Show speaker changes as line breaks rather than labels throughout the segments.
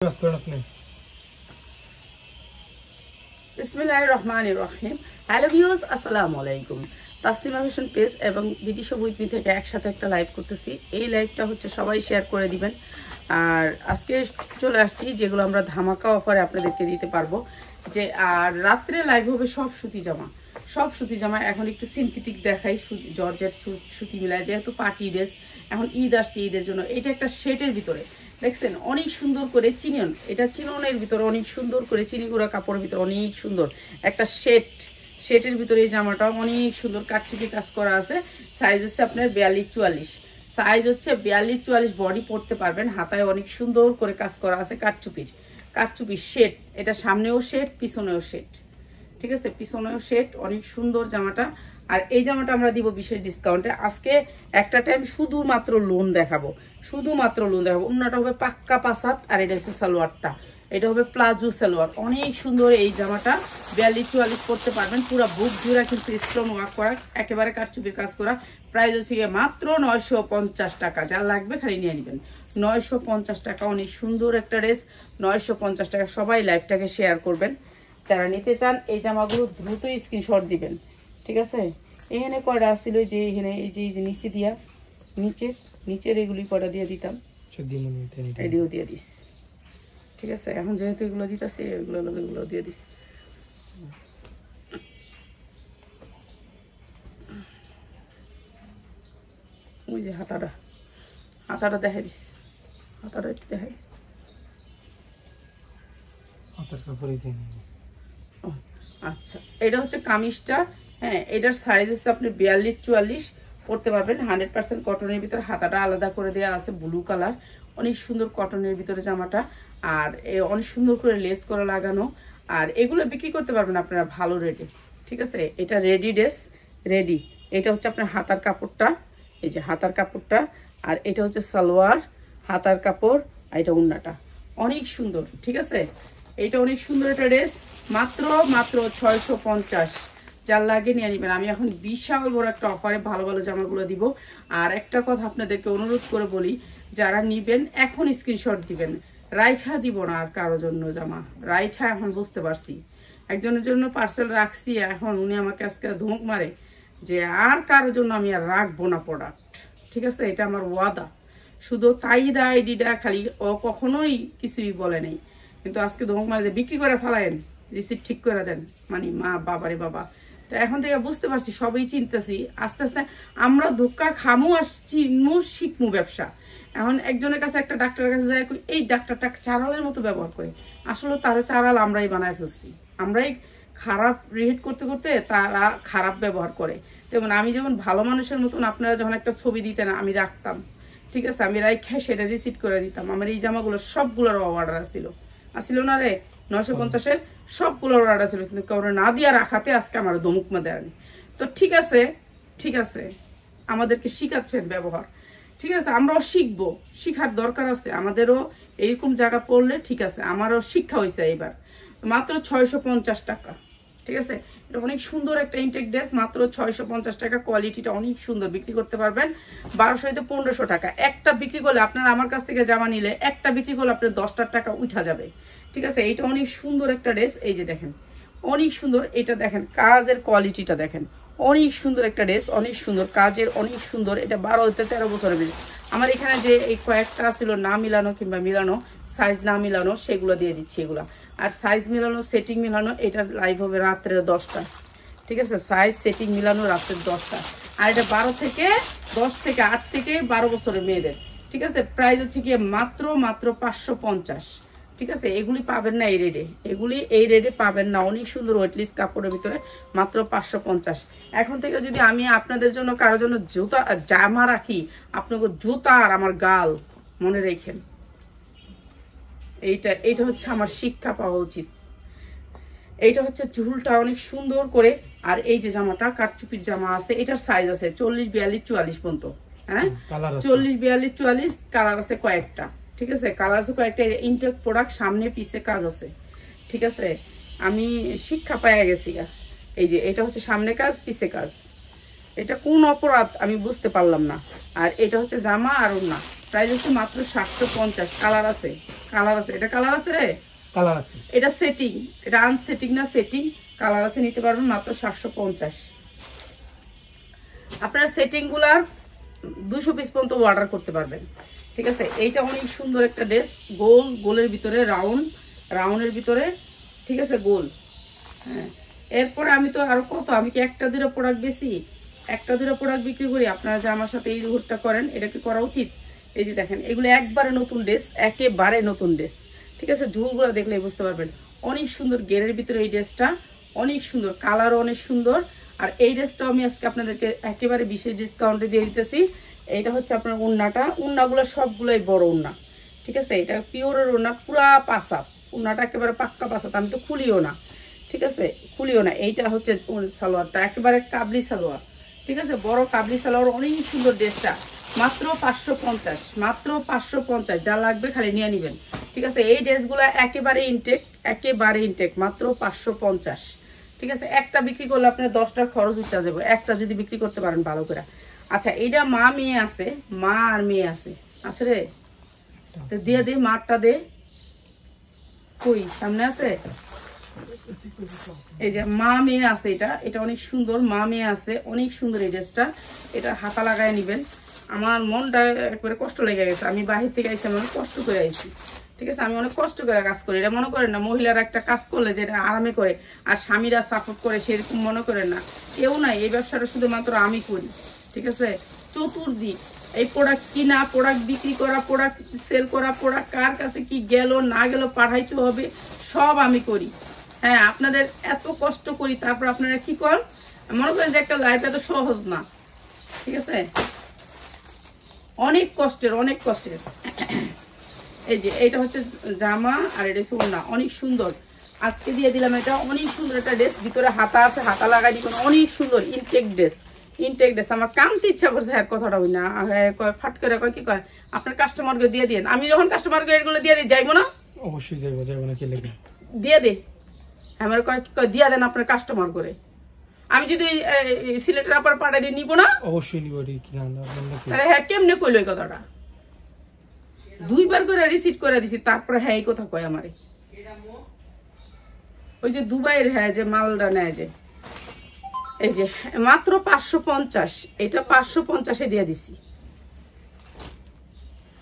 বিসমিল্লাহিররহমানিররহিম। Hello viewers, আসসালামু আলাইকুম। Taslima fashion page এবং বিডি শপ উইথ মি থেকে একসাথে একটা লাইভ করতেছি। এই লাইভটা হচ্ছে সবাই শেয়ার করে দিবেন। আর আজকে চলে আসছি যেগুলো আমরা ধামাকা অফারে আপনাদেরকে দিতে পারবো। যে আর রাত্রে লাইভ হবে সব সুতি জামা, সব সুতি জামা। এখন একটু সিনথেটিক দেখাই, জর্জেট সুতি মিলায়, যেহেতু পার্টি ড্রেস, এখন ঈদ আসছে, ঈদের জন্য এটা একটা শেটের ভিতরে দেখছেন অনেক সুন্দর করে চিনিয়ন, এটা চিননের ভিতরে অনেক সুন্দর করে চিনি গুঁড়া কাপড়ের ভিতরে অনেক সুন্দর একটা শেটের ভিতরে এই জামাটা অনেক সুন্দর কাটচুপি কাজ করা আছে। সাইজ হচ্ছে আপনার 42-44, সাইজ হচ্ছে 42-44, বডি পরতে পারবেন। হাতায় অনেক সুন্দর করে কাজ করা আছে কাটচুপি শেট। এটা সামনেও শেট, পিছনেও শেট, ঠিক আছে, পিছনেও শেট, অনেক সুন্দর জামাটা। আর এই জামাটা আমরা দিব বিশেষ ডিসকাউন্টে। আজকে একটা টাইম শুধুমাত্র লোন দেখাবো, অন্যটা হবে পাক্কা পাসাত। আর এটা হচ্ছে সালোয়ারটা, এটা হবে প্লাজো সালোয়ার, অনেক সুন্দর এই জামাটা। 42-44 করতে পারবেন, পুরো বুক জুড়া কিন্তু স্টোন ওয়ার্ক করা, একেবারে কারচুপির কাজ করা। প্রাইস হচ্ছে মাত্র 950 টাকা। যা লাগবে খালি নিয়ে নেবেন। 950 টাকা, অনেক সুন্দর একটা ড্রেস, 950 টাকা। সবাই লাইভটাকে শেয়ার করবেন, যারা নিতে চান এই জামাগুলো দ্রুত স্ক্রিনশট দিবেন, ঠিক আছে। এখানে কয়টা আসছিল, যে এখানে এই যে নিচে দিয়া নিচের এগুলি কয়টা দিয়ে দিতাম, এডিও দিয়ে দিস, ঠিক আছে। এখন যেহেতু এগুলো দিতেছে, এগুলো দিয়ে দিস। ওই যে হাতাটা দেখা দিস, হাতাটা একটু দেখা দিস। আচ্ছা, এটা হচ্ছে কামিজটা। হ্যাঁ, এটার সাইজ হচ্ছে আপনি 42-44 পড়তে পারবেন। 100% কটনের ভিতরে, হাতাটা আলাদা করে দেওয়া আছে ব্লু কালার, অনেক সুন্দর কটনের ভিতরে জামাটা। আর অনেক সুন্দর করে লেস করা লাগানো। আর এগুলো বিক্রি করতে পারবেন আপনারা ভালো রেটে, ঠিক আছে। এটা রেডি ড্রেস, রেডি। এটা হচ্ছে আপনার হাতার কাপড়টা, এই যে হাতার কাপড়টা। আর এটা হচ্ছে সালোয়ার, হাতার কাপড়, আর এটা ওড়নাটা অনেক সুন্দর, ঠিক আছে। এটা অনেক সুন্দর একটা ড্রেস, মাত্র 650। যার লাগে নিয়ে নিবেন। আমি এখন বিশাল বড় একটা অফারে ভালো ভালো জামাগুলো দিব। আর একটা কথা আপনাদেরকে অনুরোধ করে বলি, যারা নিবেন এখন স্ক্রিনশট দিবেন, রাইখা দিব না আর কারো জন্য জামা। রাইখা এখন বুঝতে পারছি, একজনের জন্য পার্সেল রাখছি, এখন উনি আমাকে আজকে ধমক মারে যে আর কারোর জন্য আমি আর রাখবো না প্রোডাক্ট, ঠিক আছে। এটা আমার ওয়াদা। শুধু তাইদা আইডিটা খালি, ও কখনোই কিছুই বলে নেই, কিন্তু আজকে ধমক মারে যে বিক্রি করে ফেলায়েন, রিসিপ্ট ঠিক করে দেন। মানে মা বাবারে বাবা। তো এখন থেকে বুঝতে পারছি, সবই চিনতেছি। আস্তে আস্তে আমরা ধোক্কা খামু আর শিখমু ব্যবসা। এখন একজনের কাছে, একটা ডাক্তারের কাছে যায়, এই ডাক্তারটা চারালের মতো ব্যবহার করে। আসলে তারা চারাল আমরাই বানায় ফেলছি, আমরাই খারাপ রেট করতে করতে তারা খারাপ ব্যবহার করে। যেমন আমি যেমন ভালো মানুষের মতন, আপনারা যখন একটা ছবি দিতেন আমি রাখতাম, ঠিক আছে, আমি রাখা সেটা রিসিভ করে দিতাম। আমার এই জামাগুলো সবগুলোর অর্ডার আসছিল না রে, 950-এর সবগুলোর অর্ডার ছিল, কিন্তু কারো না দিয়া রাখাতে আজকে আমার দমুকমা দেয়নি। তো ঠিক আছে, আমাদেরকে শিখাচ্ছেন ব্যবহার, ঠিক আছে। আমরাও শিখবো, শিখার দরকার আছে আমাদেরও। এইরকম জায়গা পড়লে ঠিক আছে, আমারও শিক্ষা হয়েছে এবার। মাত্র 650 টাকা, ঠিক আছে। এটা অনেক সুন্দর একটা ইনটেক ড্রেস, মাত্র 650 টাকা। কোয়ালিটিটা অনেক সুন্দর, বিক্রি করতে পারবেন 1200-1500 টাকা। একটা বিক্রি করলে আপনারা আমার কাছ থেকে জামা নিলে, একটা বিক্রি করলে আপনার 10টা টাকা উঠা যাবে, ঠিক আছে। এইটা অনেক সুন্দর একটা ড্রেস, এই যে দেখেন অনেক সুন্দর। এটা দেখেন কাজের কোয়ালিটিটা দেখেন, অনেক সুন্দর একটা ড্রেস, অনেক সুন্দর কাজের, অনেক সুন্দর। এটা 12-13 বছরের বেশি। আমার এখানে যে এই কয়েকটা ছিল না মিলানো কিংবা মিলানো, সাইজ না মিলানো, সেগুলো দিয়ে দিচ্ছি এগুলা। আর সাইজ মিলানো, সেটিং মিলানো, এটা লাইভ হবে রাত্রে 10টা, ঠিক আছে। সাইজ সেটিং মিলানো রাত্রে 10টা। আর এটা 10 থেকে 8 থেকে 12 বছরের মেয়েদের, ঠিক আছে। প্রাইস হচ্ছে গিয়ে মাত্র 550, ঠিক আছে। এগুলি পাবেন না এই রেডে, এই রেডে পাবেন না। অনেক সুন্দর ওয়েটলিস কাপড়ের ভিতরে, মাত্র 550। এখন থেকে যদি আমি আপনাদের জন্য কারোর জন্য জামা রাখি, আপনাকে জুতা আর আমার গাল মনে রেখেন। এইটা হচ্ছে আমার শিক্ষা পাওয়া উচিত। এইটা হচ্ছে ঝুলটা অনেক সুন্দর করে। আর এই যে জামাটা কাটচুপির জামা আছে, এটার সাইজ আছে 40-42-44 পর্যন্ত। হ্যাঁ, 40-42-44 কালার আছে কয়েকটা, ঠিক আছে। কালার আছে কয়েকটা। ইনটেক প্রোডাক্ট, সামনে পিছে কাজ আছে, ঠিক আছে। আমি শিক্ষা পাইয়া গেছি। এই যে এটা হচ্ছে সামনে কাজ, পিছে কাজ। এটা কোন অপরাধ আমি বুঝতে পারলাম না। আর এটা হচ্ছে জামা আর ওড়না, প্রাইস হচ্ছে মাত্র 750। কালার আছে, কালার আছে, এটা কালার আছে রে,
কালার আছে,
এটা সেটিং, এটা আনসেটিং না সেটিং, কালার আছে, নিতে পারবেন মাত্র 750। আপনারা সেটিং গুলার 200 পিস পর্যন্ত অর্ডার করতে পারবেন, ঠিক আছে। এইটা অনেক সুন্দর একটা ড্রেস, গোল, গোলের ভিতরে রাউন্ড, রাউন্ডের ভিতরে, ঠিক আছে, গোল। হ্যাঁ, এরপরে আমি তো আরো কত, আমি কি একটা দুটো প্রোডাক্ট বেশি, একটা দুটো প্রোডাক্ট বিক্রি করি। আপনারা যে আমার সাথে এই ঘুরটা করেন, এটা কি করা উচিত? এই যে দেখেন, এগুলো একবারে নতুন ড্রেস, একেবারে নতুন ড্রেস, ঠিক আছে। ঝুলগুলো দেখলে বুঝতে পারবেন, অনেক সুন্দর গেরের ভিতরে এই ড্রেসটা, অনেক সুন্দর, কালারও অনেক সুন্দর। আর এই ড্রেসটাও আমি আজকে আপনাদেরকে একেবারে বিশেষ ডিসকাউন্টে দিয়ে দিতেছি। এইটা হচ্ছে আপনার উন্নাটা, উন্নাগুলো সবগুলোই বড় উন্না, ঠিক আছে। এটা পিওরের উন্না, পুরা পাসাপ উন্নাটা, একেবারে পাক্কা পাসাপ, আমি তো খুলিও না, ঠিক আছে, খুলিও না। এইটা হচ্ছে সালোয়ারটা, একেবারে কাবলি সালোয়ার, ঠিক আছে, বড় কাবলি সালোয়ার, অনেক সুন্দর ড্রেসটা, মাত্র 550, মাত্র 550। যা লাগবে খালি নিয়ে নেবেন, ঠিক আছে। এই ড্রেসগুলো একেবারে ইনটেক, একেবারে ইনটেক, মাত্র 550, ঠিক আছে। একটা বিক্রি করলে আপনার 10টার খরচ উঠতে যাবে, একটা যদি বিক্রি করতে পারেন ভালো করে। আচ্ছা, এইটা মা মেয়ে আছে, মা আর মেয়ে আছে, আছে রে, তো দিয়ে দে, মারটা দে, কই সামনে আছে, এই যে মা মেয়ে আছে, এটা এটা অনেক সুন্দর, মা মেয়ে আছে, অনেক সুন্দর এই ড্রেসটা। এটা হাতা লাগায় নিবেন। আমার মনটা একবারে কষ্ট লেগে গেছে, আমি বাহির থেকে আইসি, আমি অনেক কষ্ট করে আইছি, ঠিক আছে। আমি অনেক কষ্ট করে কাজ করি, এটা মনে করেন না মহিলারা একটা কাজ করলে যেটা আরামে করে আর স্বামীরা সাপোর্ট করে, সেরকম মনে করেন না, কেউ নাই। এই ব্যবসাটা শুধুমাত্র আমি করি, ঠিক আছে। চতুর্দিক এই প্রোডাক্ট কিনা, প্রোডাক্ট বিক্রি করা, প্রোডাক্ট সেল করা, প্রোডাক্ট কার কাছে কি গেল না গেল পাঠাইতে হবে, সব আমি করি। হ্যাঁ, আপনাদের এত কষ্ট করি, তারপর আপনারা কি করেন, মনে করেন যে একটা লাইফ এত সহজ না, ঠিক আছে, অনেক কষ্টের, অনেক কষ্টের। এই যে এইটা হচ্ছে জামা, আর এটা হচ্ছে ওড়না, অনেক সুন্দর, আজকে দিয়ে দিলাম। এটা অনেক সুন্দর একটা ড্রেস, ভিতরে হাতা আছে, হাতা লাগাই দিবেন, অনেক সুন্দর ইনটেক ড্রেস, ইনটেক ড্রেস। আমার কামতে ইচ্ছা করছে, হ্যাঁ কথাটা হই না, কয় ফাট করে কয় কি কয়, আপনার কাস্টমারকে দিয়ে দিন। আমি যখন কাস্টমারকে এগুলো দিয়ে দিই, যাইবো না?
অবশ্যই যাইবো, যাইবো না কি লাগে, দিয়ে
দে আমার কয় কি কয়, দিয়া দেন আপনার কাস্টমার করে। আমি যদি সিলেটের আপার পাঠাই দিয়ে নিবো না?
অবশ্যই নিব।
হ্যাঁ, কেমনে কইলো এই কথাটা? 2বার করে রিসিট করে দিছি, তারপরে হ্যাঁ এই কথা কয় আমারে। ওই যে দুবাইয়ের, হ্যাঁ, যে মালটা নেয়, যে এই যে মাত্র 550, এটা 550-এ দিয়ে দিছি,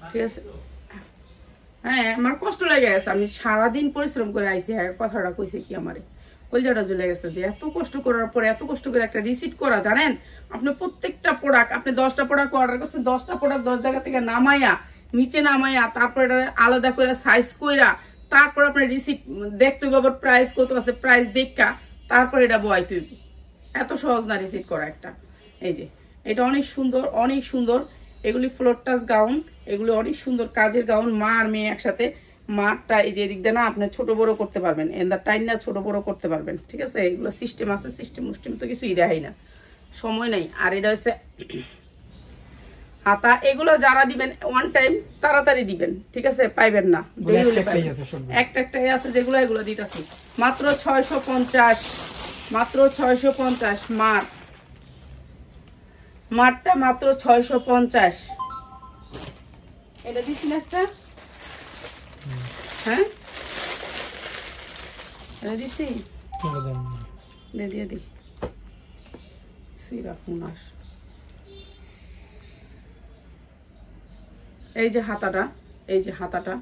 ঠিক আছে। হ্যাঁ, আমার কষ্ট লেগে গেছে, আমি সারাদিন পরিশ্রম করে আইছি। হ্যাঁ, কথাটা কইছে কি আমারে, কলজাটা জ্বলে গেছে যে এত কষ্ট করার পরে এত কষ্ট করে একটা রিসিট করা। জানেন, আপনি প্রত্যেকটা প্রোডাক্ট, আপনি 10টা প্রোডাক্ট অর্ডার করছেন, 10টা প্রোডাক্ট 10 জায়গা থেকে নামাইয়া, নিচে নামাইয়া, তারপর এটা আলাদা করে সাইজ কইরা, তারপর আপনার রিসিট দেখতে হবে, প্রাইস কত আছে, প্রাইস দেখা তারপর এটা বয় তুই। এত সহজ না রিসিট করা একটা। এই যে এটা অনেক সুন্দর, অনেক সুন্দর, এগুলি ফ্লোর টাচ গাউন, এগুলি অনেক সুন্দর কাজের গাউন, মা আর মেয়ে একসাথে। মাঠটা এই যে এদিক দিয়ে না, আপনি ছোট বড় করতে পারবেন, এন্ডার টাইম না ছোট বড় করতে পারবেন, ঠিক আছে। এগুলো সিস্টেম আছে, সিস্টেম মুস্টেম তো কিছুই দেখাই না, সময় নাই। আর এটা হচ্ছে হাতা, এগুলো যারা দিবেন ওয়ান টাইম তাড়াতাড়ি দিবেন, ঠিক আছে, পাইবেন না, একটা একটাই আছে যেগুলো, এগুলো দিতেছি মাত্র 650, মাত্র 650। মাঠটা মাত্র 650। এটা দিচ্ছি না একটা, হ্যাঁ এটা দিচ্ছি, দিয়ে দিই সিরাপুনাস। এই যে হাতাটা, এই যে হাতাটা,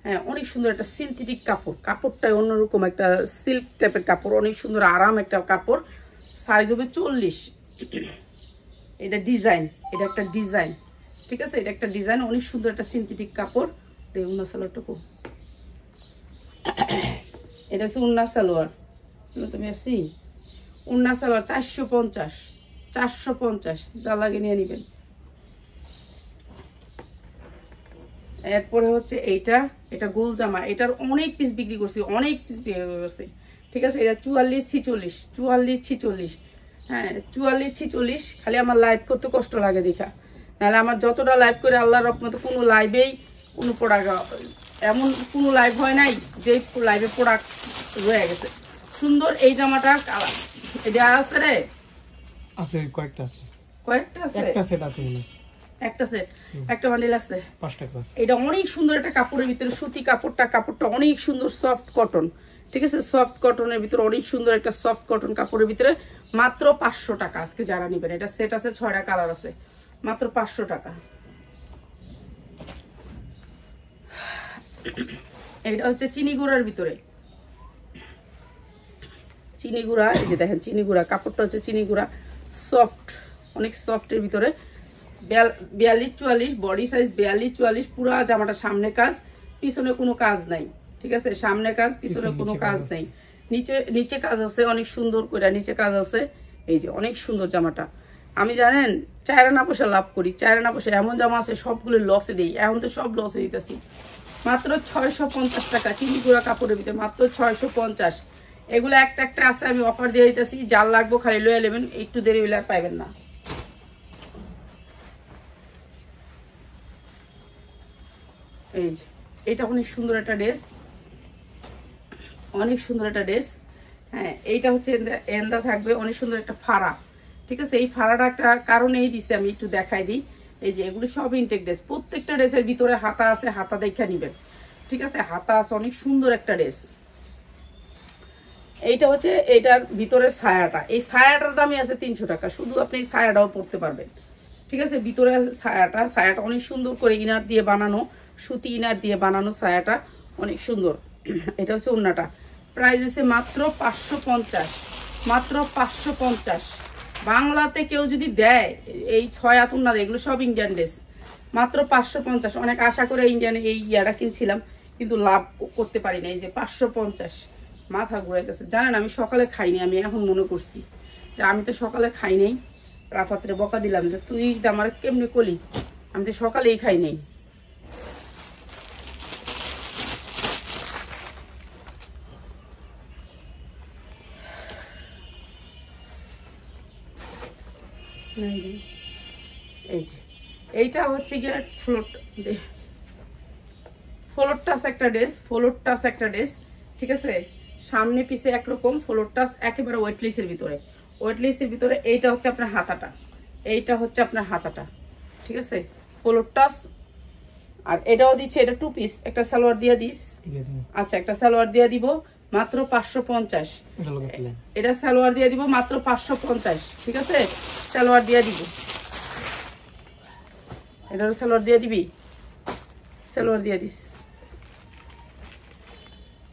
হ্যাঁ, অনেক সুন্দর একটা সিনথেটিক কাপড়, কাপড়টাই অন্যরকম একটা সিল্ক টাইপের কাপড়, অনেক সুন্দর আরাম একটা কাপড়, সাইজ হবে 40। এটা ডিজাইন, এটা একটা ডিজাইন, ঠিক আছে, এটা একটা ডিজাইন, অনেক সুন্দর একটা সিনথেটিক কাপড়। উন্না সালোয়ারটুকু, এটা হচ্ছে উন্না সালোয়ার, তুমি আছি উন্না সালোয়ার 450, 450, যা লাগে নিয়ে নিবেন। এরপরে হচ্ছে এইটা, এটা গোল জামা, এটার অনেক পিস বিক্রি করছি, অনেক পিস বিক্রি করছি, ঠিক আছে। এটা 44, 46, 44, 46, হ্যাঁ 44, 46। খালি আমার লাইভ করতে কষ্ট লাগে দেখা, নাহলে আমার যতটা লাইভ করে আল্লাহর রহমতে কোনো লাইভেই কোনো প্রোডাক্ট, এমন কোনো লাইভ হয় নাই যে লাইভে প্রোডাক্ট রয়ে গেছে। সুন্দর এই জামাটা কালার, এটা আছে রে,
আছে কয়েকটা আছে,
কয়েকটা আছে,
একটা সেট আছে মনে,
একটা সেট, একটা বান্ডিল আছে
5 টাকা।
এটা অনেক সুন্দর একটা কাপড়ের ভিতরে, সুতি কাপড়টা অনেক সুন্দর, সফট কটন, ঠিক আছে, সফট কটনের ভিতরে অনেক সুন্দর একটা সফট কটন কাপড়ের ভিতরে, মাত্র 500 টাকা। আজকে যারা নিবেন, এটা সেট আছে, 6টা কালার আছে, মাত্র 500 টাকা। এটা হচ্ছে চিনি গুঁড়ার ভিতরে, চিনি গুঁড়া, এই যে দেখেন চিনি গুঁড়া, কাপড়টা হচ্ছে চিনি গুঁড়া, সফট, অনেক সফটের ভিতরে, 42-44 বডি সাইজ, 42-44 পুরা জামাটা সামনে কাজ, পিছনে কোনো কাজ নাই, ঠিক আছে, সামনে কাজ, পিছনে কোনো কাজ নেই, নিচে কাজ আছে অনেক সুন্দর করে, নিচে কাজ আছে, এই যে অনেক সুন্দর জামাটা। আমি জানেন 4 আনা পয়সা লাভ করি, 4 আনা পয়সা, এমন জামা আছে সবগুলো লসে দিই, এখন তো সব লসে দিতেছি। মাত্র 650 টাকা চিনি গুঁড়া কাপড়ের ভিতরে, মাত্র 650। এগুলো একটা একটা আছে, আমি অফার দিয়ে দিতেছি, যার লাগবো খালি লয়ে নেবেন, একটু দেরি হলে আর পাইবেন না। এই যে এটা অনেক সুন্দর একটা ড্রেস, অনেক সুন্দর একটা ড্রেস। হ্যাঁ, এইটা হচ্ছে এন্দা থাকবে, অনেক সুন্দর একটা ফাড়া, ঠিক আছে। এই ফাড়াটা একটা কারণেই দিছে, আমি একটু দেখাই দিই। এই যে এগুলো সব ইনটেক ড্রেস, প্রত্যেকটা ড্রেসের ভিতরে হাতা আছে, হাতা দেখে নিবেন, ঠিক আছে, হাতা আছে, অনেক সুন্দর একটা ড্রেস। এইটা হচ্ছে এইটার ভিতরে ছায়াটা, এই ছায়াটার দামই আছে 300 টাকা, শুধু আপনি এই ছায়াটাও পরতে পারবেন, ঠিক আছে। ভিতরে ছায়াটা অনেক সুন্দর করে ইনার দিয়ে বানানো, সুতি ইনার দিয়ে বানানো ছায়াটা অনেক সুন্দর। এটা হচ্ছে ওড়নাটা, প্রাইস হচ্ছে মাত্র 550, মাত্র 550। বাংলাতে কেউ যদি দেয় এই 6 হাত ওড়না, এগুলো সব ইন্ডিয়ান ড্রেস, মাত্র 550। অনেক আশা করে ইন্ডিয়ান এই ইয়াটা কিনছিলাম, কিন্তু লাভ করতে পারি না। এই যে 550, মাথা ঘুরাইতেছে। জানেন আমি সকালে খাইনি, আমি এখন মনে করছি যে আমি তো সকালে খাই নাই, রাফাতরে বকা দিলাম যে তুই আমার কেমনি কলি, আমি তো সকালেই খাই নাই। এই যে এইটা হচ্ছে গিয়ে ফ্লোর টাচ একটা ড্রেস, ফ্লোর টাচ একটা ড্রেস, ঠিক আছে, সামনে পিছে একরকম, ফ্লোর টাচ একেবারে ওয়েটলেসের ভিতরে, ওয়েটলেসের ভিতরে। এইটা হচ্ছে আপনার হাতাটা, এইটা হচ্ছে আপনার হাতাটা, ঠিক আছে, ফ্লোর টাচ। আর এটাও দিচ্ছে, এটা 2 পিস, একটা সালোয়ার দিয়ে দিস, আচ্ছা একটা সালোয়ার দিয়ে দিব মাত্র 550। এটা সালোয়ার দিয়ে দিব মাত্র 550, ঠিক আছে, সালোয়ার দিয়ে দিব, এটারও সালোয়ার দিয়ে দিবি, সালোয়ার দিয়ে দিস।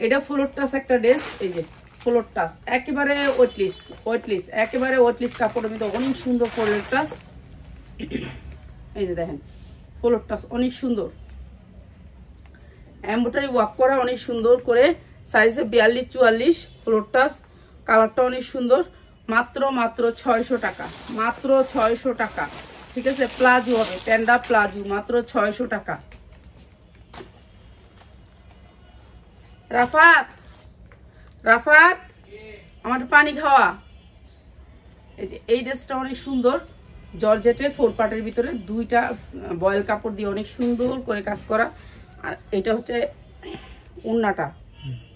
এটা ফ্লোর টাচ একটা ড্রেস, এই যে ফ্লোর টাচ একেবারে ওয়েটলেস, একেবারে ওয়েটলেস কাপড়ের মধ্যে অনেক সুন্দর ফ্লোর টাচ। এই যে দেখেন ফ্লোর টাচ অনেক সুন্দর, এমব্রয়ডারি ওয়ার্ক করা অনেক সুন্দর করে, সাইজে 42-44, ফ্লোর টাচ, কালারটা অনেক সুন্দর, মাত্র 600 টাকা, মাত্র 600 টাকা, ঠিক আছে। প্লাজো হবে, প্যান্ডা প্লাজো, মাত্র 600 টাকা। রাফাত আমার পানি খাওয়া। এই যে এই ড্রেসটা অনেক সুন্দর, জর্জেটের 4 পার্টের ভিতরে, 2টা বয়েল কাপড় দিয়ে অনেক সুন্দর করে কাজ করা। আর এটা হচ্ছে ওড়নাটা,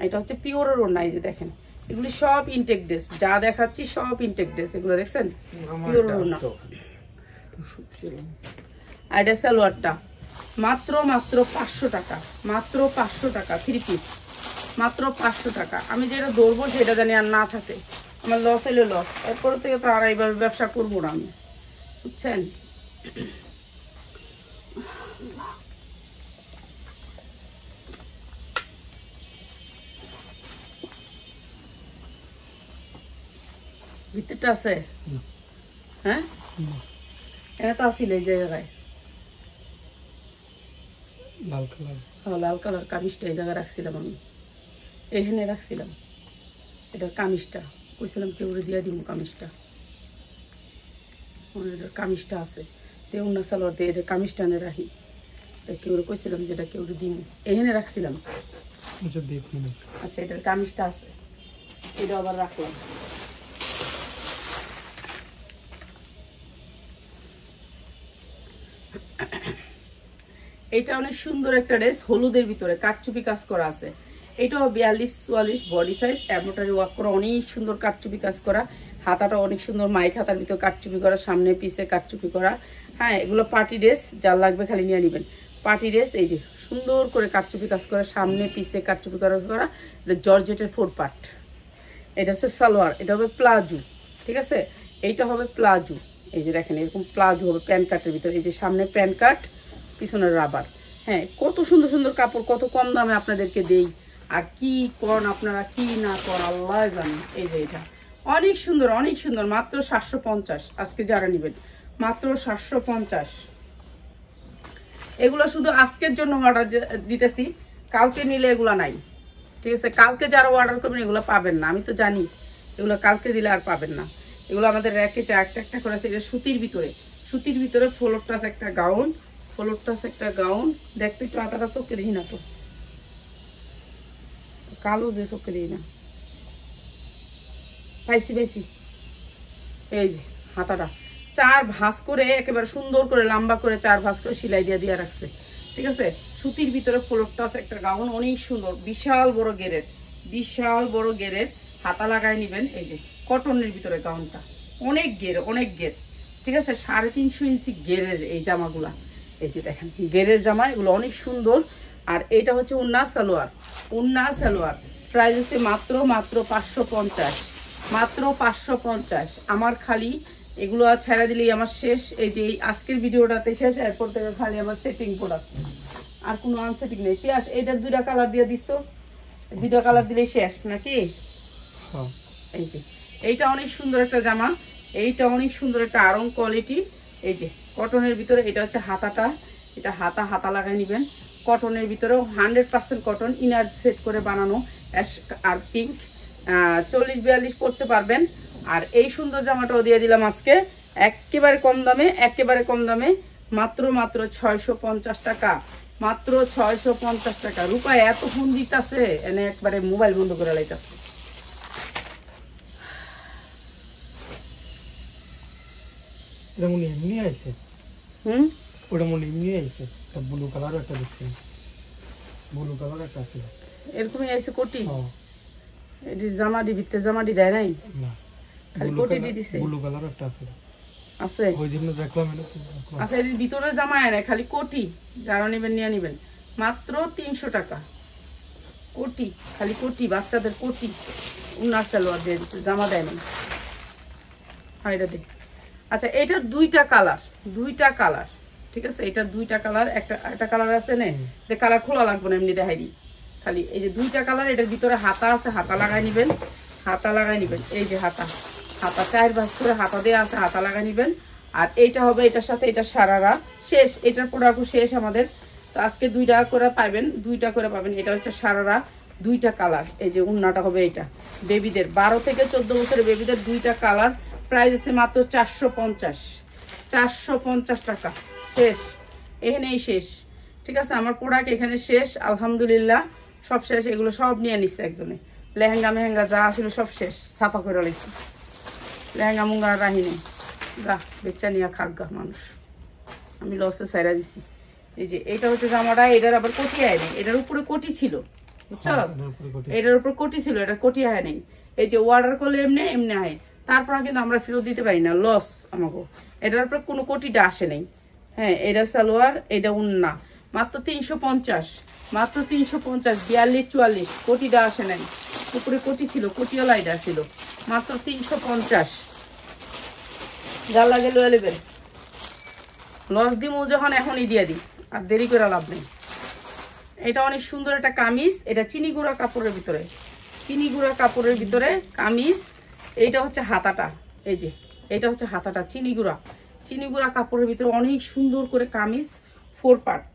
এটা হচ্ছে পিওরের ওড়না। এই যে দেখেন এগুলি সব ইনটেক ড্রেস, যা দেখাচ্ছি সব ইনটেক ড্রেস, এগুলো দেখছেন পিওর ওড়না। আর এটা সালোয়ারটা মাত্র 500 টাকা, মাত্র 500 টাকা, 3 পিস, মাত্র 500 টাকা। আমি যেটা ধরবো সেটা জানি আর না থাকে, আমার লস হইলে লস, এরপর থেকে তো আর এইভাবে ব্যবসা করবো না আমি, বুঝছেন। ভিতরটা আছে, হ্যাঁ এনে তো আসিল এই জায়গায়
লাল কালার,
লাল কালার কামিজটা এই জায়গায় রাখছিলাম, আমি এখানে রাখছিলাম, এটা কামিজটা কইছিলাম কেউ দিয়ে দিব, কামিজটা কামিজটা আছে, তে অন্য সালোয়ার দিয়ে এটা কামিজটা এনে রাখি, কেউ কইছিলাম যেটা কেউ দিব, এখানে রাখছিলাম। আচ্ছা এটার কামিজটা আছে, এটা আবার রাখলাম। এটা অনেক সুন্দর একটা ড্রেস, হলুদের ভিতরে কাটচুপি কাজ করা আছে, এটাও 42-44 বডি সাইজ, এমব্রয়ডারি ওয়ার্ক করা, অনেক সুন্দর কাটচুপি কাজ করা, হাতাটা অনেক সুন্দর মাইক হাতার ভিতরে কাটচুপি করা, সামনে পিছে কাটচুপি করা, হ্যাঁ এগুলো পার্টি ড্রেস, যার লাগবে খালি নিয়ে নেবেন। পার্টি ড্রেস এই যে সুন্দর করে কাটচুপি কাজ করা, সামনে পিছে কাটচুপি করা, এটা জর্জেটের 4 পার্ট। এটা হচ্ছে সালোয়ার, এটা হবে প্লাজো, ঠিক আছে, এইটা হবে প্লাজো। এই যে দেখেন এরকম প্লাজো হবে প্যান্ট কাটের ভিতরে, এই যে সামনে প্যান্ট কাট, পিছনের রাবার। হ্যাঁ কত সুন্দর সুন্দর কাপড়, কত কম দামে আপনাদেরকে দেই। আর কি করেন আপনারা, কি না করেন আল্লাহ জানেন। এই যে এটা অনেক সুন্দর, অনেক সুন্দর, মাত্র 750। আজকে যারা নেবেন মাত্র 750। এগুলো শুধু আজকের জন্য অর্ডার দিতেছি, কালকে নিলে এগুলো নাই, ঠিক আছে। কালকে যারা অর্ডার করবেন এগুলো পাবেন না, আমি তো জানি এগুলো কালকে দিলে আর পাবেন না। এগুলো আমাদের র্যাকে একটা একটা করে আছে। এটা সুতির ভিতরে, সুতির ভিতরে ফ্লোর টাচ একটা গাউন, ফ্লোর টাচ একটা গাউন। দেখতে একটু হাতাটা চোখে দিই না, তো কালো যে চোখে দিই না, পাইছি পাইছি। এই যে হাতাটা 4 ভাঁজ করে একেবারে সুন্দর করে লম্বা করে 4 ভাঁজ করে সেলাই দিয়ে রাখছে, ঠিক আছে। সুতির ভিতরে ফ্লোর টাচ একটা গাউন, অনেক সুন্দর, বিশাল বড় গেরের, বিশাল বড় গেরের। হাতা লাগাই নেবেন। এই যে কটনের ভিতরে গাউনটা, অনেক গের, অনেক গের, ঠিক আছে। 3.5 ইঞ্চি গেরের এই জামাগুলা, এই যে দেখেন গেরের জামা, এগুলো অনেক সুন্দর। আর এটা হচ্ছে উন্না সালোয়ার, উন্না সালোয়ার। প্রাইস হচ্ছে মাত্র 550, মাত্র 550। আমার খালি এগুলো ছেড়ে দিলেই আমার শেষ। এই যে আজকের ভিডিওটাতে শেষ, এরপর থেকে খালি আমার সেটিং প্রোডাক্ট, আর কোনো আনসেটিং নেই। পেঁয়াজ এটার 2টা কালার দিয়ে দিস তো, 2টা কালার দিলেই শেষ নাকি। এই যে এইটা অনেক সুন্দর একটা জামা, এইটা অনেক সুন্দর একটা আরং কোয়ালিটি। এই যে কটনের ভিতরে, এটা হচ্ছে হাতাটা, এটা হাতা লাগাই নেবেন। কটনের ভিতরেও 100% কটন, ইনার সেট করে বানানো, অ্যাশ আর পিঙ্ক। 40-42 পরতে পারবেন। আর এই সুন্দর জামাটাও দিয়ে দিলাম আজকে একেবারে কম দামে, একেবারে কম দামে, মাত্র 650 টাকা, মাত্র 650 টাকা। রূপায় এত ফোন দিতেছে, এনে একবারে মোবাইল বন্ধ করে লাইতেছে।
ব্লু কালার একটা দেখছি, ব্লু কালার একটা আছে,
এরকমই আছে কোটি। এটি জামাটি ভিতরে জামাটি দেয় নাই, খালি কোটিটি দিছে।
ব্লু কালার একটা আছে,
আছে
ওই জন্য দেখলাম।
আচ্ছা এর ভিতরে জামা এনে খালি কোটি, যারা নেবেন নিয়ে নেবেন। মাত্র 300 টাকা কোটি, খালি কোটি, বাচ্চাদের কোটি। উন্না সালোয়ার দিয়ে দিচ্ছে, জামা দেয় নাই। হ্যাঁ এটা দেখ। আচ্ছা এটার 2টা কালার, 2টা কালার, ঠিক আছে। এটার 2টা কালার, একটা কালার আছে না, যে কালার খোলা লাগবে না, এমনি দেখাই দিই খালি। এই যে 2টা কালার, এটার ভিতরে হাতা আছে, হাতা লাগাই নেবেন, হাতা লাগাই নেবেন। এই যে হাতা 4 ভাঁজ করে হাতা দেওয়া আছে, হাতা লাগাই নেবেন। আর এইটা হবে এটার সাথে, এটা সারারা শেষ, এটার প্রোডাক্ট শেষ আমাদের। তো আজকে 2টা করে পাবেন, 2টা করে পাবেন। এটা হচ্ছে সারারা, 2টা কালার। এই যে উন্নাটা হবে এটা বেবিদের, 12 থেকে 14 বছরের বেবিদের, 2টা কালার। প্রাইস আছে মাত্র 450, 450 টাকা। শেষ, এখানেই শেষ, ঠিক আছে। আমার প্রোডাক্ট এখানে শেষ, আলহামদুলিল্লাহ সব শেষ। এগুলো সব নিয়ে নিচ্ছে একজনে, লেহেঙ্গা মেহেঙ্গা যা ছিল সব শেষ, সাফা করে লাগছে। লেহেঙ্গা মুঙ্গা রাহিনি গা, বেচা নিয়ে খাক গা মানুষ, আমি লসে সাইরা দিছি। এই যে এটা হচ্ছে জামাটা, এটার আবার কোটি আয় নেই, এটার উপরে কোটি ছিল, বুঝছো, এটার উপর কোটি ছিল, এটা কোটি আয় নেই। এই যে অর্ডার করলে এমনি এমনি আয়, তারপর কিন্তু আমরা ফেরত দিতে পারি না, লস আমাকে। এটার উপরে কোনো কোটিটা আসে নাই। হ্যাঁ এটা সালোয়ার, এটা উন্না, মাত্র 350, মাত্র 350, 42-44, কোটিটা আসে নাই, উপরে কোটি ছিল, কোটিওয়ালা এটা ছিল, মাত্র 350। যা লাগে লয়ে নেবেন, লস দিমু যখন এখনই দিয়ে দিই, আর দেরি করে লাভ নেই। এটা অনেক সুন্দর একটা কামিজ, এটা চিনি গুঁড়া কাপড়ের ভিতরে, চিনি গুঁড়া কাপড়ের ভিতরে কামিজ। এইটা হচ্ছে হাতাটা, এই যে এটা হচ্ছে হাতাটা, চিনি গুঁড়া কাপড়ের ভিতরে অনেক সুন্দর করে কামিজ, 4 পার্ট,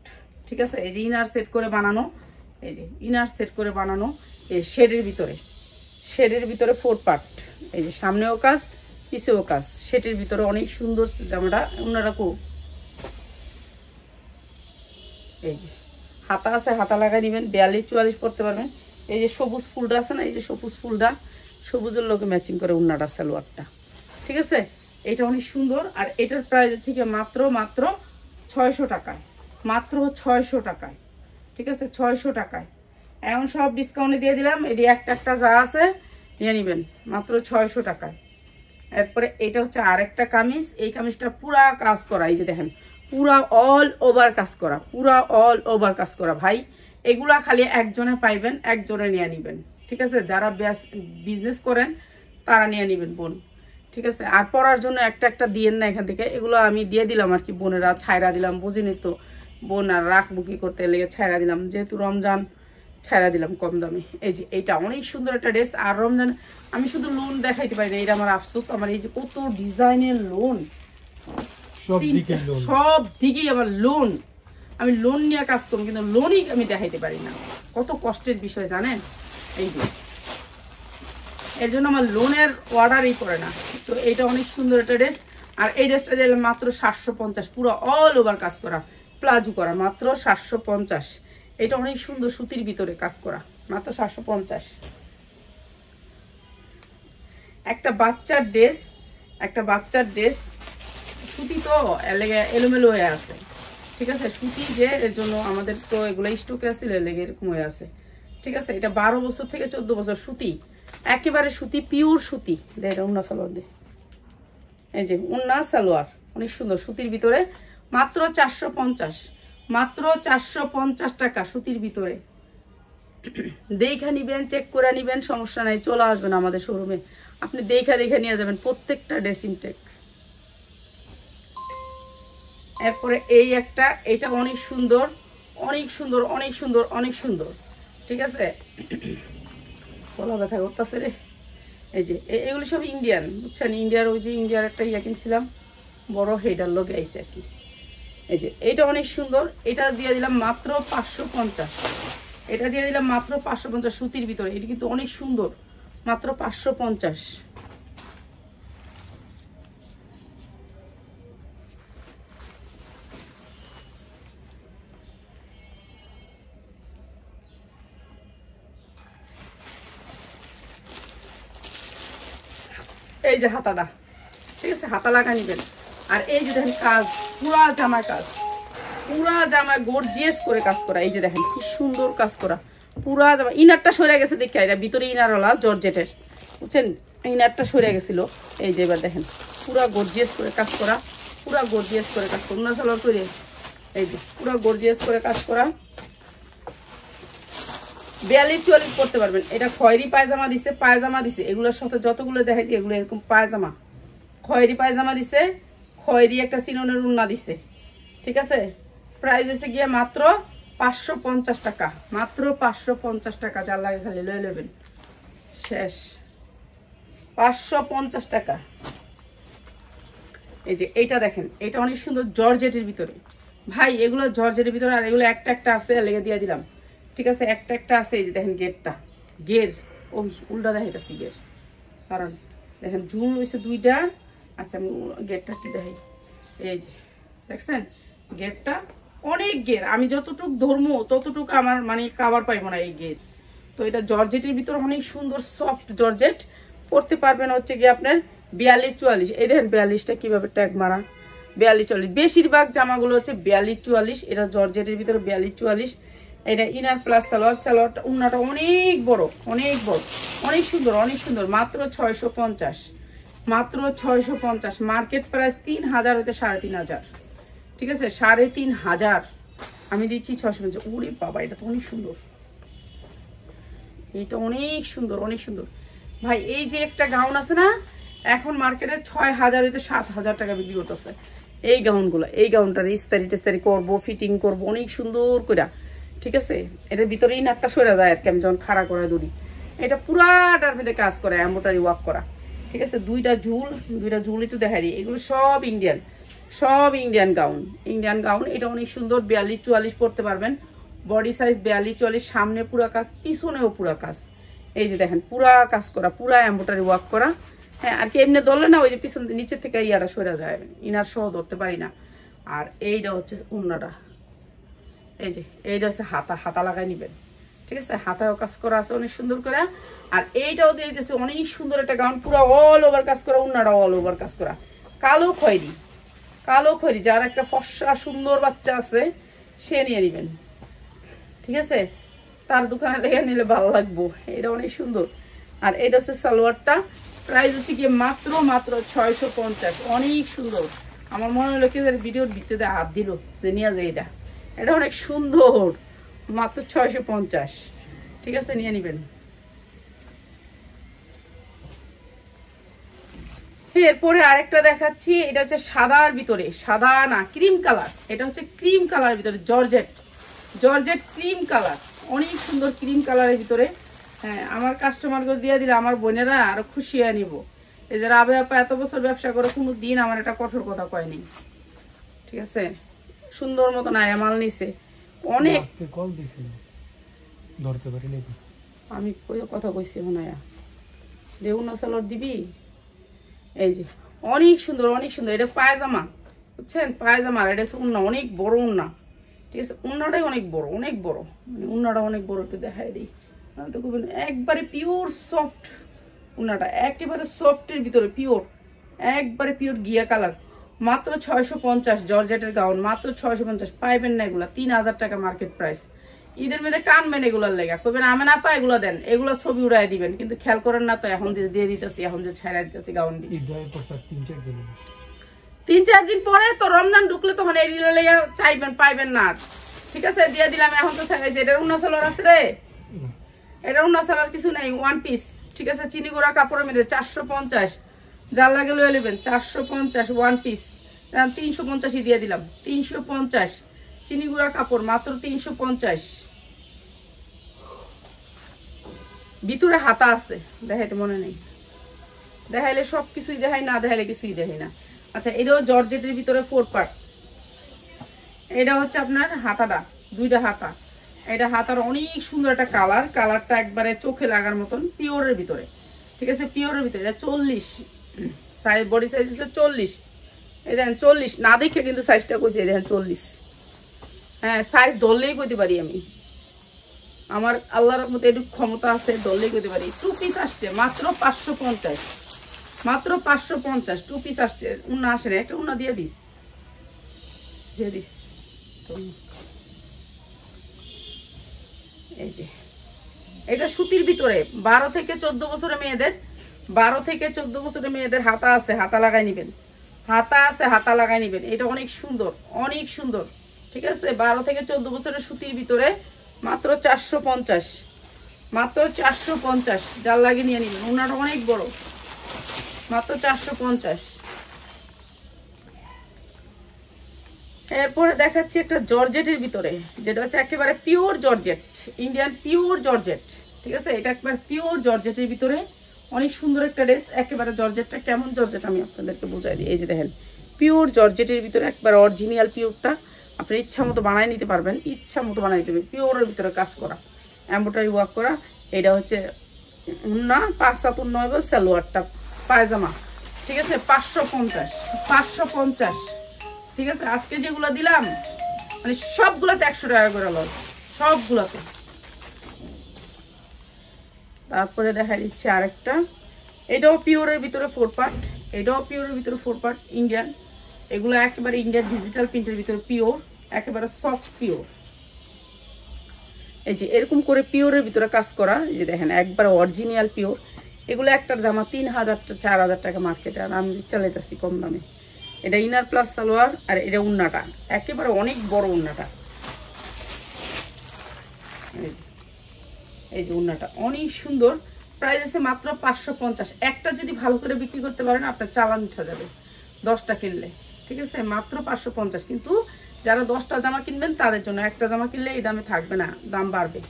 ঠিক আছে। এই যে ইনার সেট করে বানানো, এই যে ইনার সেট করে বানানো, এই শেডের ভিতরে 4 পার্ট। এই যে সামনেও কাজ, পিছেও কাজ, শেডের ভিতরে অনেক সুন্দর জামাটা। ওনারা কো এই যে হাতা আছে, হাতা লাগাই নেবেন, 42-44 পরতে পারবেন। এই যে সবুজ ফুলটা আছে না, এই যে সবুজ ফুলটা, সবুজের লোকে ম্যাচিং করে উন্নাটা সালোয়ারটা, ঠিক আছে। এটা অনেক সুন্দর। আর এটার প্রাইস হচ্ছে কি মাত্র 600 টাকায়, মাত্র 600 টাকায়, ঠিক আছে, 600 টাকায়। এখন সব ডিসকাউন্টে দিয়ে দিলাম। এটি একটা যা আছে নিয়ে নেবেন, মাত্র 600 টাকায়। এরপরে এটা হচ্ছে আরেকটা কামিজ, এই কামিজটা পুরা কাজ করা, এই যে দেখেন পুরা অল ওভার কাজ করা, পুরা অল ওভার কাজ করা। ভাই এগুলা খালি একজনে পাইবেন, একজনে নিয়ে নিবেন, ঠিক আছে? যারা বিজনেস করেন তারা নিয়ে নিবেন বোন, ঠিক আছে? আর পরার জন্য একটা একটা দিয়েন না এখান থেকে, এগুলো আমি দিয়ে দিলাম আর কি, বোনেরা ছায়রা দিলাম, বুঝিনি তো বোন আর রাখবো কি করতে, লেগে ছায়রা দিলাম, যেহেতু রমজান ছায়রা দিলাম কম দামে। এই যে এইটা অনেক সুন্দর একটা ড্রেস। আর রমজান আমি শুধু লোন দেখাইতে পারি না, এটা আমার আফসোস, আমার এই যে কত ডিজাইনের লোন, সব দিকেই আমার লোন, আমি লোন নিয়ে কাজ করবো কিন্তু লোনই আমি দেখাইতে পারি না, কত কষ্টের বিষয় জানেন? এই যে এর জন্য আমার লোনের অর্ডারই করে না। তো এইটা অনেক সুন্দর একটা ড্রেস। আর এই ড্রেসটা দিলে মাত্র 750, পুরো অল ওভার কাজ করা, প্লাজো করা, মাত্র 750। এটা অনেক সুন্দর সুতির ভিতরে কাজ করা, মাত্র 750। একটা বাচ্চার ড্রেস, একটা বাচ্চার ড্রেস, সুতি তো এলোমেলো হয়ে আছে, ঠিক আছে? সুতি যে এর জন্য আমাদের তো এগুলো স্টকে আসছিল, লেগে এরকম হয়ে আছে, ঠিক আছে? এটা 12 বছর থেকে 14 বছর সুতি, একেবারে সুতি, পিওর সুতি। এটা উন্না সালোয়ার দে, এই যে উন্না সালোয়ার অনেক সুন্দর সুতির ভিতরে, মাত্র 450, মাত্র 450 টাকা সুতির ভিতরে। দেখা নিবেন, চেক করে নিবেন, সমস্যা নাই, চলে আসবেন আমাদের শোরুমে, আপনি দেখা নিয়ে যাবেন প্রত্যেকটা ড্রেসিং টেক। এরপরে এই একটা, এটা অনেক সুন্দর, অনেক সুন্দর, অনেক সুন্দর, অনেক সুন্দর, ঠিক আছে? বলা ব্যথা করতেছে রে। এই যে এগুলো সব ইন্ডিয়ান, বুঝছেন? ইন্ডিয়ার ওই যে ইন্ডিয়ার একটা ইয়া কিনছিলাম বড়, হেডার লোকে আইসে আর কি। এই যে এইটা অনেক সুন্দর, এটা দিয়ে দিলাম মাত্র 550, এটা দিয়ে দিলাম মাত্র 550 সুতির ভিতরে, এটা কিন্তু অনেক সুন্দর, মাত্র 550। এই যে হাতাটা, ঠিক আছে? হাতা লাগা নিবেন। আর এই যে দেখেন কাজ, পুরা জামায় কাজ, পুরা জামায় গর্জিয়াস করে কাজ করা, এই যে দেখেন কি সুন্দর কাজ করা, পুরা জামা। ইনারটা সরে গেছে দেখে, এটা ভিতরে ইনারওয়ালা জর্জেটের, বুঝছেন? ইনারটা সরে গেছিল, এই যে এবার দেখেন পুরা গর্জিয়াস করে কাজ করা, পুরা গর্জিয়াস করে কাজ করা, উন্না সালোয়ার করে, এই যে পুরা গর্জিয়াস করে কাজ করা। 42-44 পড়তে পারবেন। এটা খয়েরি পায়জামা দিছে, পায়জামা দিছে, এগুলোর সাথে যতগুলো দেখাইছি এগুলো এরকম পায়জামা, খয়েরি পায়জামা দিছে, খয়েরি একটা চিননের উন্না দিছে, ঠিক আছে? প্রাইস হচ্ছে গিয়ে মাত্র 550 টাকা, মাত্র 550 টাকা, যার লাগে খালি লয়ে নেবেন, শেষ 550 টাকা। এই যে এইটা দেখেন, এটা অনেক সুন্দর জর্জেটের ভিতরে, ভাই এগুলো জর্জেটের ভিতরে, আর এগুলো একটা একটা আছে, লেগে দিয়ে দিলাম, ঠিক আছে? একটা একটা আছে, এই যে দেখেন গেটটা, গের ওই উল্টা দেখাইতেছি গের, কারণ দেখেন জুম হয়েছে দুইটা। আচ্ছা আমি গেটটা কি দেখাই, এই যে দেখছেন গেটটা, অনেক গের, আমি যতটুক ধরবো ততটুকু আমার মানে কাভার পাইবো না এই গের। তো এটা জর্জেটের ভিতরে অনেক সুন্দর সফট জর্জেট, পড়তে পারবেন হচ্ছে কি আপনার 42-44। এই দেখেন 42টা কিভাবে ট্যাগ মারা, 42-44, বেশিরভাগ জামাগুলো হচ্ছে 42-44, এটা জর্জেটের ভিতরে 42-44। এটা ইনার প্লাস সালোয়ার, সালোয়ারটা উন্নাটা অনেক বড়, অনেক বড়, অনেক সুন্দর, অনেক সুন্দর, মাত্র 650, মাত্র 650। মার্কেট প্রাইস 3000 হইতে 3500, ঠিক আছে? 3500 আমি দিচ্ছি 650। ওরে বাবা, এটা তো অনেক সুন্দর, এটা অনেক সুন্দর, অনেক সুন্দর। ভাই এই যে একটা গাউন আছে না, এখন মার্কেটে 6000 হইতে 7000 টাকা বিক্রি করতেছে এই গাউনগুলো। এই গাউনটার ইস্তারি টেস্তারি করবো, ফিটিং করবো অনেক সুন্দর করে, ঠিক আছে? এটার ভিতরে ইনারটা সরে যায় আর কি, আমি যখন খাড়া করে দৌড়ি, এটা পুরাটার মধ্যে কাজ করে, এমব্রয়ডারি ওয়ার্ক করা, ঠিক আছে? দুইটা ঝুল একটু দেখাই দিই, এগুলো সব ইন্ডিয়ান, সব ইন্ডিয়ান গাউন, ইন্ডিয়ান গাউন। এটা অনেক সুন্দর, 42-44 পড়তে পারবেন, বডি সাইজ 42-44, সামনে পুরা কাজ, পিছনেও পুরা কাজ, এই যে দেখেন পুরা কাজ করা, পুরা এমব্রয়ডারি ওয়ার্ক করা। হ্যাঁ, আর কি এমনি ধরলে না ওই যে পিছন নিচের থেকে ইয়ারা সরে যায়, ইনার সহ ধরতে পারি না। আর এইটা হচ্ছে উন্নাটা, এই যে এইটা হচ্ছে হাতা, হাতা লাগাই নিবেন, ঠিক আছে? হাতায়ও কাজ করা আছে অনেক সুন্দর করে। আর এইটাও দিয়ে দিতেছে অনেক সুন্দর একটা গাউন, পুরো অল ওভার কাজ করা, উন্নাটা অল ওভার কাজ করা, কালো খয়েরি, কালো খয়েরি। যার একটা ফর্সা সুন্দর বাচ্চা আছে সে নিয়ে নিবেন, ঠিক আছে? তার দোকানে দেখে নিলে ভালো লাগবো, এটা অনেক সুন্দর। আর এটা হচ্ছে সালোয়ারটা, প্রাইস হচ্ছে গিয়ে মাত্র মাত্র 650। অনেক সুন্দর। আমার মনে হলো কি ভিডিওর ভিতরে হাত দিল যে নিয়ে যায় এটা, এটা অনেক সুন্দর, মাত্র 650। ঠিক আছে, নিয়ে নিবেন। এরপরে আরেকটা দেখাচ্ছি, এটা হচ্ছে সাদার ভিতরে, সাদা না ক্রিম কালার, এটা হচ্ছে ক্রিম কালার ভিতরে জর্জেট, জর্জেট ক্রিম কালার, অনেক সুন্দর ক্রিম কালারের ভিতরে। হ্যাঁ, আমার কাস্টমারকে দিয়ে দিলে আমার বোনেরা আরো খুশি হয়ে নিব। এই যে রাবে আপা এত বছর ব্যবসা করে কোনো দিন আমার একটা কঠোর কথা কয়নি। ঠিক আছে, সুন্দর মতো নায়া মাল নিছে অনেক।
কল দিছি ধরতে পারি না,
আমি কথা কইছি নায়া দেউন সালোয়ার দিবি। এই যে অনেক সুন্দর, অনেক সুন্দর। এটা পায়জামা, বুঝছেন, পায়জামা। এটা উন্না অনেক বড় উন্না। ঠিক আছে, উন্নাটাই অনেক বড়, অনেক বড়, মানে উন্নাটা অনেক বড়। একটু দেখাই দিই তো, একবারে পিওর সফট উন্নাটা, একেবারে সফটের ভিতরে পিওর, একবারে পিওর গিয়া কালার। মাত্র 650 জর্জেটের গাউন, মাত্র 650। পাইবেন না এগুলা 3000 টাকা মার্কেট প্রাইস। ঈদের মধ্যে কানবেন এগুলার লেগা, কইবেন আমি না পাই এগুলো দেন, এগুলো ছবি উড়াই দিবেন, কিন্তু খেয়াল করেন না তো। এখন দিয়ে দিতেছি, এখন যে ছাড়া দিতেছি গাউন দিয়ে 3-4 দিন পরে তো রমজান ঢুকলে তখন এই লেগা চাইবেন, পাইবেন না। ঠিক আছে, দিয়ে দিলাম। এখন তো ছাড়াইছে। এটার উন্না সালোয়ার আছে রে, এটা উন্না সালোয়ার কিছু নেই, ওয়ান পিস। ঠিক আছে, চিনি গোড়া কাপড়ের মধ্যে 450, যার লাগে লয়ে নেবেন। 450 ওয়ান পিস, 350 দিয়ে দিলাম। 350 চিনি গুঁড়া কাপড়, মাত্র 350। ভিতরে হাতা আছে, দেখাইতে মনে নেই, দেখাইলে সবকিছুই দেখাই, না দেখাইলে কিছুই দেখাই না। আচ্ছা, এটাও জর্জেটের ভিতরে 4 পার্ট। এটা হচ্ছে আপনার হাতাটা, 2টা হাতা। এটা হাতার অনেক সুন্দর একটা কালার, কালারটা একবারে চোখে লাগার মতন, পিওরের ভিতরে। ঠিক আছে, পিওরের ভিতরে। এটা 40 সাইজ, বডি সাইজ হচ্ছে 40। এই দেখেন 40 না দেখে কিন্তু সাইজটা কইছে, এই দেখেন 40। হ্যাঁ, সাইজ ধরলেই কইতে পারি আমি, আমার আল্লাহর মতো একটু ক্ষমতা আছে, ধরলেই কইতে পারি। 2 পিস আসছে মাত্র 550, মাত্র 550 2 পিস আসছে। উন্না আসে না, একটা উন্না দিয়ে দিস, দিয়ে দিস। এই যে এটা সুতির ভিতরে, 12 থেকে 14 বছরের মেয়েদের, 12 থেকে 14 বছরের মেয়েদের হাতা আছে, হাতা লাগাই নিবেন, হাতা আছে, হাতা লাগাই নিবেন। এটা অনেক সুন্দর, অনেক সুন্দর। ঠিক আছে, 12 থেকে 14 বছরের সুতির ভিতরে, মাত্র 450, মাত্র 450। যার লাগে নিয়ে নিবেন, ওনাটা অনেক বড়, মাত্র 450। এরপরে দেখাচ্ছি একটা জর্জেটের ভিতরে, যেটা হচ্ছে একেবারে pure georgette, Indian pure georgette. ঠিক আছে, এটা একবার পিওর জর্জেটের ভিতরে, অনেক সুন্দর একটা ড্রেস। একেবারে জর্জেটটা কেমন জর্জেট আমি আপনাদেরকে বোঝাই দিই। এই যে দেখেন, পিওর জর্জেটের ভিতরে, একবার অরিজিনাল পিওরটা। আপনি ইচ্ছা মতো বানাই নিতে পারবেন, ইচ্ছা মতো বানাই নিতে পারবেন। পিওরের ভিতরে কাজ করা, এমব্রয়ডারি ওয়ার্ক করা। এটা হচ্ছে উন্না, 5/7 উন্না হবে, সালোয়ারটা পায়জামা। ঠিক আছে, 550, 550। ঠিক আছে, আজকে যেগুলো দিলাম মানে সবগুলাতে 100 টাকা করে লস, সবগুলাতে। তারপরে দেখা দিচ্ছে আরেকটা, এটাও পিওরের ভিতরে 4 পার্ট, এটাও পিওরের ভিতরে 4 পার্ট ইন্ডিয়ান। এগুলো একেবারে ইন্ডিয়ান ডিজিটাল প্রিন্টের ভিতরে পিওর, একেবারে সফট পিওর। এই যে এরকম করে পিওরের ভিতরে কাজ করা, এই যে দেখেন একবার অরিজিনাল পিওর। এগুলো একটার জামা 3000-4000 টাকা মার্কেটে, আর আমি চালাইতেছি কম দামে। এটা ইনার প্লাস সালোয়ার, আর এটা উন্নাটা একেবারে অনেক বড় উন্নাটা। এই যে উন্নাটা অনেক সুন্দর, প্রাইস আছে মাত্র 550। একটা যদি ভালো করে বিক্রি করতে পারেন, আপনার চালান উঠে যাবে 10টা কিনলে। ঠিক আছে, মাত্র 550। কিন্তু যারা 10টা জামা কিনবেন তাদের জন্য, একটা জামা কিনলে এই দামে থাকবে না, দাম বাড়বে।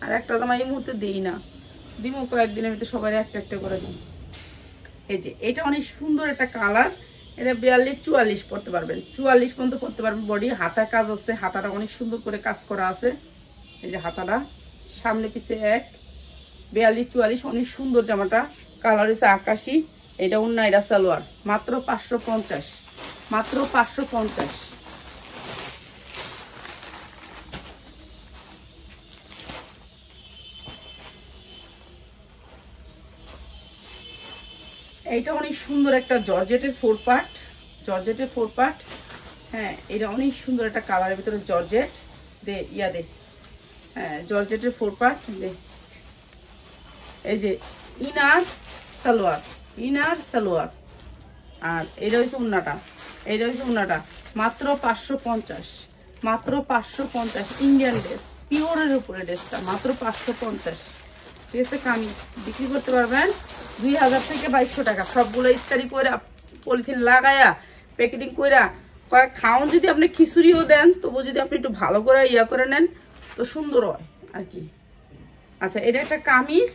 আর একটা জামা এই মুহূর্তে দিই না, দিব কয়েকদিনের ভিতরে সবাই একটা একটা করে দিই। এই যে এটা অনেক সুন্দর একটা কালার, এটা 42-44 পড়তে পারবেন, 44 পর্যন্ত পড়তে পারবেন। বডি হাতা কাজ আছে, হাতাটা অনেক সুন্দর করে কাজ করা আছে। এই যে হাতাটা সামনে পিছে 1, 42-44, অনেক সুন্দর জামাটা। কালার হচ্ছে আকাশি। এটা উন্না, এটা সালোয়ার, মাত্র 550, মাত্র 550। এইটা অনেক সুন্দর একটা জর্জেটের 4 পার্ট, জর্জেটের 4 পার্ট। হ্যাঁ, এটা অনেক সুন্দর একটা কালারের ভিতরে জর্জেট দে, ইয়া দে। হ্যাঁ, জর্জেটের 4 পার্ট দে। এই যে ইনার সালোয়ার, ইনার সালোয়ার। আর এটা হচ্ছে উন্নাটা, এটা হচ্ছে উন্নাটা মাত্র 550, মাত্র 550। ইন্ডিয়ান ড্রেস, পিওরের উপরে ড্রেসটা মাত্র 550। ঠিক আছে, কামিজ বিক্রি করতে পারবেন 2000 থেকে 2200 টাকা। সবগুলো ইস্তারি করে পলিথিন লাগায়া প্যাকেটিং করে কয়েক খাওয়ান। যদি আপনি খিচুড়িও দেন তবু যদি আপনি একটু ভালো করে ইয়া করে নেন তো সুন্দর হয় আর কি। আচ্ছা, এটা একটা কামিজ,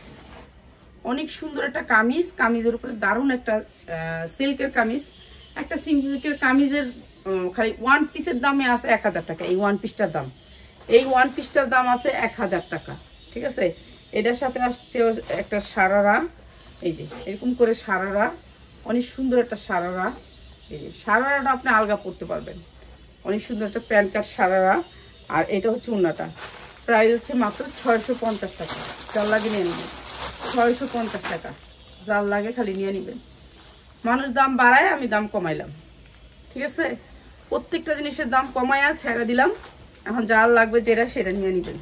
অনেক সুন্দর একটা কামিজ। কামিজের উপরে দারুণ একটা সিল্কের কামিজ। একটা সিল্কের কামিজের খালি ওয়ান পিসের দামে আছে 1000 টাকা। এই ওয়ান পিসটার দাম, এই ওয়ান পিসটার দাম আছে 1000 টাকা। ঠিক আছে, এটার সাথে আসছে একটা সারারা, এই যে এরকম করে সারারা, অনেক সুন্দর একটা সারারা। এই যে সারারাটা আপনি আলগা পরতে পারবেন, অনেক সুন্দর একটা প্যান্ট কাট সারারা। আর এটা হচ্ছে উন্নাটা, প্রাইস হচ্ছে মাত্র 650 টাকা। যার লাগে নিয়ে নেবেন 650 টাকা, যার লাগে খালি নিয়ে নেবেন। মানুষ দাম বাড়ায়, আমি দাম কমাইলাম। ঠিক আছে, প্রত্যেকটা জিনিসের দাম কমায়া ছেড়ে দিলাম। এখন যার লাগবে যেটা সেটা নিয়ে নেবেন।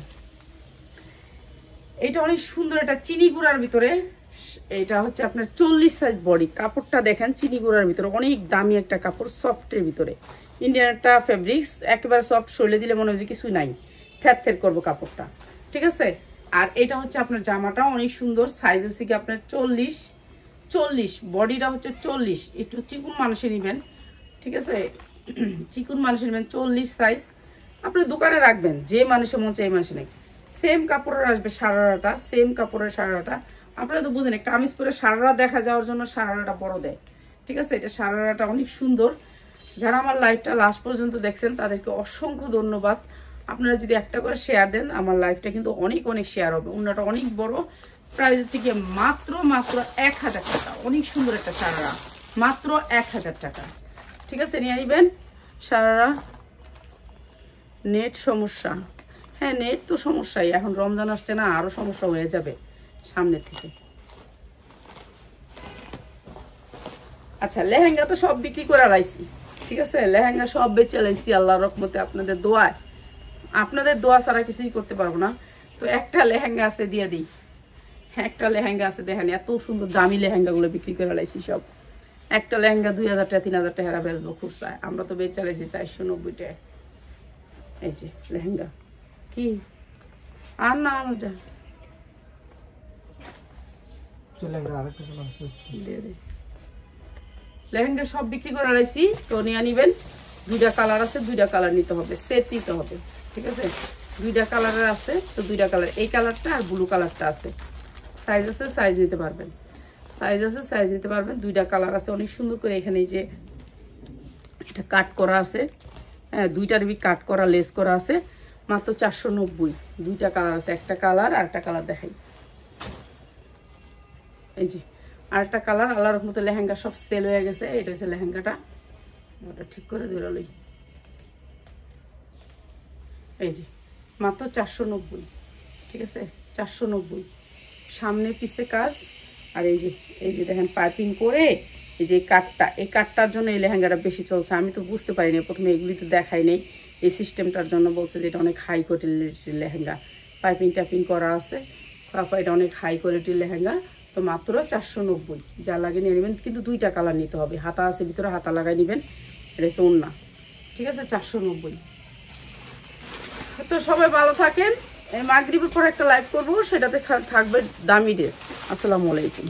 এটা অনেক সুন্দর একটা চিনি গুঁড়ার ভিতরে, এটা হচ্ছে আপনার 40 সাইজ বডি। কাপড়টা দেখেন চিনি গুঁড়ার ভিতরে, অনেক দামি একটা কাপড়, সফটের ভিতরে। ইন্ডিয়ান একটা ফেব্রিক্স, একেবারে সফট, শরীরে দিলে মনে হয় কিছুই নাই, থ্যার করবো কাপড়টা। ঠিক আছে, আর এটা হচ্ছে আপনার জামাটা অনেক সুন্দর, সাইজ হচ্ছে কি আপনার 40, বডিটা হচ্ছে 40। একটু চিকুন মানুষে নেবেন। ঠিক আছে, চিকুন মানুষে নেবেন 40 সাইজ। আপনি দোকানে রাখবেন, যে মানুষের মন চাই এই মানুষে নেই। সেম কাপড়ের আসবে সারারাটা, সেম কাপড়ের সারারাটা। আপনারা তো বুঝেন কামিজ পরে সারারা দেখা যাওয়ার জন্য সারারাটা বড় দেয়। ঠিক আছে, এটা সারারাটা অনেক সুন্দর। যারা আমার লাইভটা লাস্ট পর্যন্ত দেখছেন তাদেরকে অসংখ্য ধন্যবাদ। আপনারা যদি একটা করে শেয়ার দেন আমার লাইভটা কিন্তু অনেক অনেক শেয়ার হবে। অন্যটা অনেক বড়, প্রাইস হচ্ছে কি মাত্র 1000 টাকা। অনেক সুন্দর একটা সারারা, মাত্র 1000 টাকা। ঠিক আছে, নিয়ে নেবেন সারারা। নেট সমস্যা, হ্যাঁ নেট তো সমস্যাই, এখন রমজান আসছে না, আরো সমস্যা হয়ে যাবে সামনের থেকে। আচ্ছা, লেহেঙ্গা তো সব বিক্রি করে লাইছি। ঠিক আছে, লেহেঙ্গা সব বেচে লাইছি আল্লাহর রহমতে, আপনাদের দোয়ায়। আপনাদের দোয়া ছাড়া কিছুই করতে পারবো না। তো একটা লেহেঙ্গা আছে দিয়ে দিই, হ্যাঁ একটা লেহেঙ্গা আছে দেখেন, এত সুন্দর দামি লেহেঙ্গাগুলো বিক্রি করে লাইছি সব। একটা লেহেঙ্গা 2000 টাকা 3000 টাকা বেচবো খুচরায়, আমরা তো বেচে লাইছি 490 টাকা। এই যে লেহেঙ্গা, কি আর না আনো যা লেহেঙ্গা সব বিক্রি করে লাইছি। তো নিয়ে নিবেন, 2টা কালার আছে, 2টা কালার নিতে হবে, সেট নিতে হবে। ঠিক আছে, 2টা কালারের আছে, তো 2টা কালার, এই কালারটা আর ব্লু কালারটা আছে। সাইজ আছে, সাইজ নিতে পারবেন, সাইজ আছে, সাইজ নিতে পারবেন। 2টা কালার আছে, অনেক সুন্দর করে এখানে যে এটা কাট করা আছে, হ্যাঁ 2টার কাট করা লেস করা আছে, মাত্র 490। 2টা কালার আছে, একটা কালার আর একটা কালার দেখাই। এই যে আরেকটা কালার, আল্লাহর রহমতে লেহেঙ্গা সব সেল হয়ে গেছে। এটা হচ্ছে লেহেঙ্গাটা, ওটা ঠিক করে ধরে লই। এই যে মাত্র 490। ঠিক আছে, 490, সামনে পিছে কাজ। আর এই যে দেখেন পাইপিং করে এই যে কাটটা, এই কাটটার জন্য এই লেহেঙ্গাটা বেশি চলছে। আমি তো বুঝতে পারিনি প্রথমে, এগুলি তো দেখাই নেই। এই সিস্টেমটার জন্য বলছে যে এটা অনেক হাই কোয়ালিটির লেহেঙ্গা, পাইপিং টাইপিং করা আছে, তারপর এটা অনেক হাই কোয়ালিটির লেহেঙ্গা। তো মাত্র 490, যা লাগে নিয়ে নেবেন। কিন্তু 2টা কালার নিতে হবে, হাতা আছে ভিতরে, হাতা লাগাই নেবেন। এটা হচ্ছে ওড়না। ঠিক আছে, 490। তো সবাই ভালো থাকেন। মাগরিবের পর একটা লাইভ করবো, সেটাতে থাকবে দামি ড্রেস। আসসালামু আলাইকুম।